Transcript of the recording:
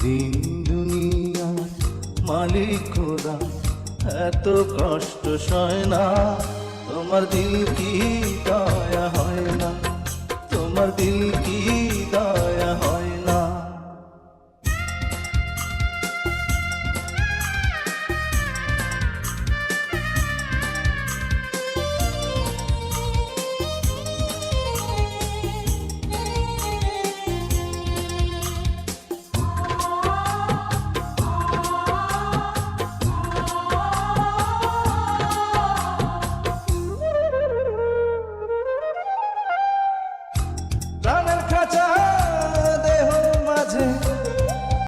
দিন দুনিয়া মালিক খোদা এত কষ্ট সয় না, তোমার দিল কি দয়া হয় না, তোমার দিল